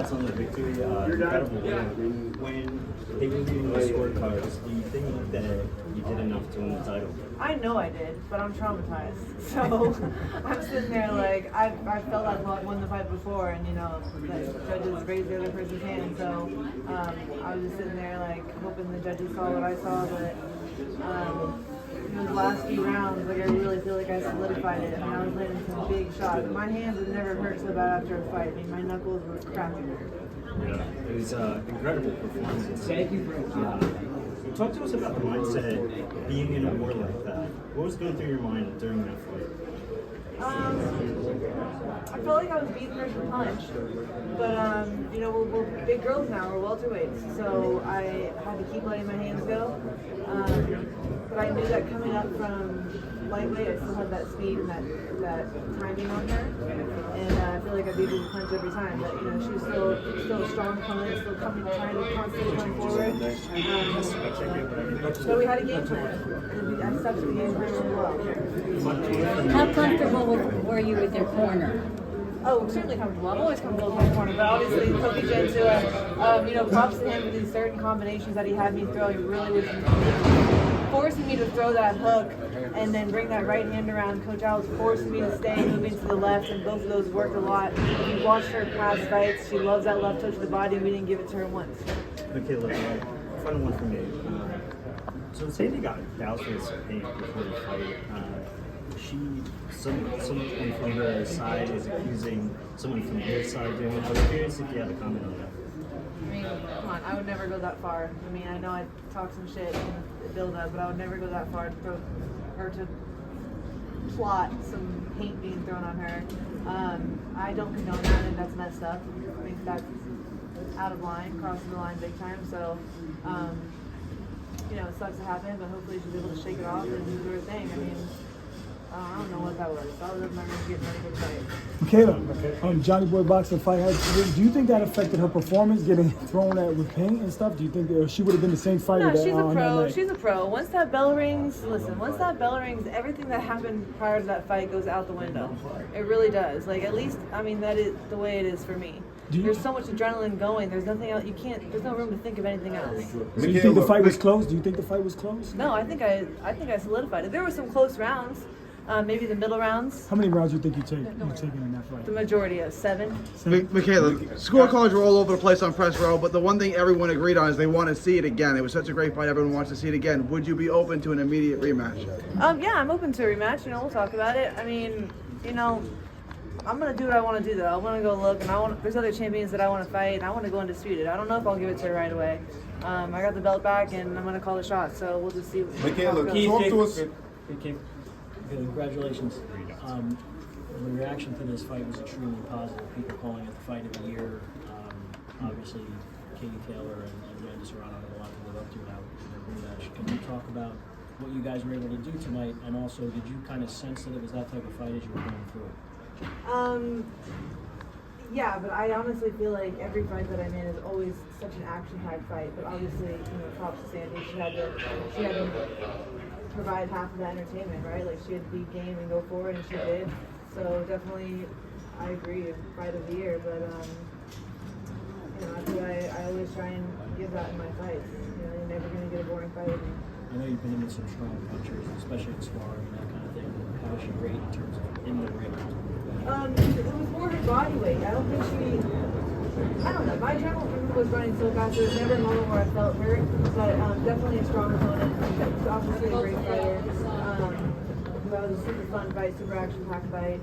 congrats on the victory. Incredible win. When they were reading the scorecards, do you think that you did enough to win the title? I know I did, but I'm traumatized. So I'm sitting there like I felt I'd won the fight before, and the judges raised the other person's hand. So I was just sitting there like hoping the judges saw what I saw, but. The last few rounds, like I really feel like I solidified it. I mean, I was landing some big shots. My hands had never hurt so bad after a fight. I mean, my knuckles were cracking. Yeah, it was an incredible performance. Thank you for talk to us about the mindset being in a war like that. What was going through your mind during that fight? I felt like I was beating her to punch, but we're big girls now. We're welterweights, so I had to keep letting my hands go. But I knew that coming up from lightweight, I still had that speed and that timing on her, and I feel like I beat her to punch every time. But she was still a strong opponent, still trying to constantly come forward. So we had a game plan, and I stuck to the game plan really well. How comfortable were you with your corner? Oh, extremely comfortable. I'm always comfortable with my corner, but obviously Kofi Gentua, props to him with these certain combinations that he had me throw. He really was forcing me to throw that hook and then bring that right hand around. Coach Al was forcing me to stay moving to the left, and both of those worked a lot. If you watched her past fights, she loves that left touch of the body, and we didn't give it to her once. Mikaela, final one for me. So say they got doused with some paint before the fight. Someone from her side is accusing someone from his side doing it. I was curious if you had a comment on that. I mean, come on, I would never go that far. I mean, I know I talk some shit in the build-up, but I would never go that far to plot some paint being thrown on her. I don't condone that, and that's messed up. I think that's out of line, crossing the line big time. So, it sucks to happen, but hopefully she's able to shake it off and do her thing. I mean, I don't know what that was. I was getting ready for the fight. Mikaela, Johnny Boy boxing fight. Do you think that affected her performance, getting thrown at with paint and stuff? Do you think she would have been the same fighter? No, she's a pro. She's a pro. Once that bell rings, everything that happened prior to that fight goes out the window. It really does. Like, at least, I mean, that is the way it is for me. There's so much adrenaline going. There's nothing else. There's no room to think of anything else. So you think the fight was close? Do you think the fight was close? No, I think I solidified it. There were some close rounds. Maybe the middle rounds. How many rounds do you think you've taken in that fight? The majority of 7. Mikaela, scorecards were all over the place on press row, but the one thing everyone agreed on is they want to see it again. It was such a great fight. Everyone wants to see it again. Would you be open to an immediate rematch? Yeah, I'm open to a rematch. We'll talk about it. I mean, I'm gonna do what I want to do though. I want to go look, and there's other champions that I want to fight, and I want to go undisputed. I don't know if I'll give it to her right away. I got the belt back, and I'm gonna call the shot. So we'll just see. Mikaela, talk to us. Congratulations. The reaction to this fight was extremely positive. People calling it the fight of the year. Obviously, Katie Taylor and Amanda Serrano have a lot to live up to now in their rematch. Can you talk about what you guys were able to do tonight, and also did you kind of sense that it was that type of fight as you were going through it? Yeah, but I honestly feel like every fight that I'm in is always such an action-packed fight. But obviously, props to Sandy. She had to provide half of that entertainment, right? Like, she had to be game and go forward, and she did. So definitely, I agree, fight of the year. But I always try and give that in my fights. You're never going to get a boring fight with me. I know you've been in some strong punchers, especially in sparring and that kind of thing. How was she great in terms of in the ring? It was more her body weight. I don't think I don't know. My adrenaline was running so fast. There was never a moment where I felt hurt, but definitely a strong opponent. She's obviously a great fighter. That was a super fun fight, super action-packed fight.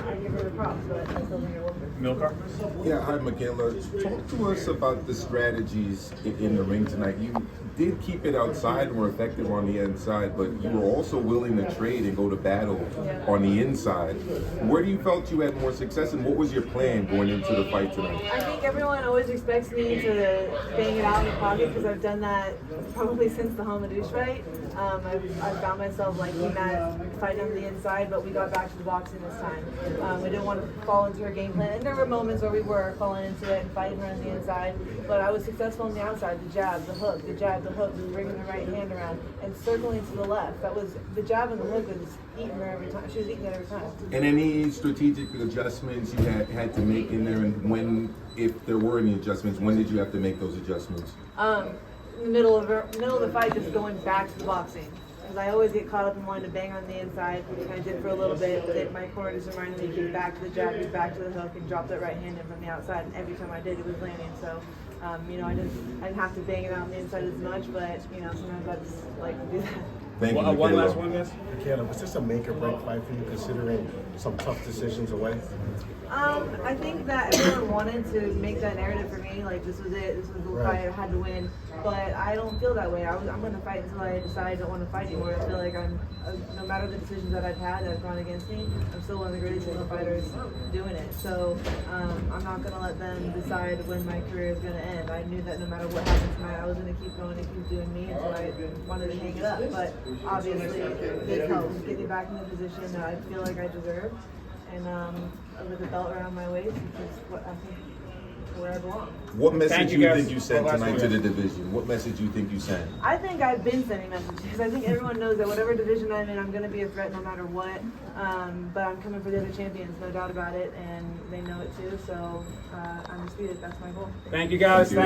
I give her the props, but I still think it will. Milcar? Yeah, hi, Mikaela. Talk to us about the strategies in the ring tonight. You did keep it outside and were effective on the inside, but you were also willing to trade and go to battle on the inside. Where do you felt you had more success, and what was your plan going into the fight tonight? I think everyone always expects me to bang it out in the pocket because I've done that probably since the Hamadouche fight. I've found myself liking that fighting on the inside, but we got back to the boxing this time. We didn't want to fall into her game plan, and there were moments where we were falling into it and fighting her on the inside, but I was successful on the outside, the jab, the hook, the jab, the hook, bringing the right hand around, and circling to the left. That was, the jab and the hook was eating her every time. She was eating it every time. And any strategic adjustments you had to make in there, and when, if there were any adjustments, when did you have to make those adjustments? In the middle of the fight, just going back to the boxing. Because I always get caught up in wanting to bang on the inside, and I did for a little bit, but my corner just reminded me to get back to the jab, get back to the hook, and drop that right hand in from the outside, and every time I did, it was landing. So, you know, I didn't have to bang it out on the inside as much, but, you know, sometimes I just like to do that. Thank you, One Mikaela. last one, guys. Mikaela, was this a make or break fight for you, considering some tough decisions away? I think that everyone wanted to make that narrative for me, like this was it, this was the fight I had to win, but I don't feel that way. I'm going to fight until I decide I don't want to fight anymore. I feel like no matter the decisions that I've had that have gone against me, I'm still one of the greatest single fighters doing it. So I'm not going to let them decide when my career is going to end. I knew that no matter what happened tonight, I was going to keep going and keep doing me until I wanted to hang it up. But obviously, this helps get me back in the position that I feel like I deserve. And with a belt around my waist, which is what I think where I belong. What message Thank do you, you guys. think you sent One last tonight one. to the division? What message do you think you sent? I think I've been sending messages. I think everyone knows that whatever division I'm in, I'm going to be a threat no matter what. But I'm coming for the other champions, no doubt about it, and they know it too. So undisputed. That's my goal. Thank you, guys. Thank you.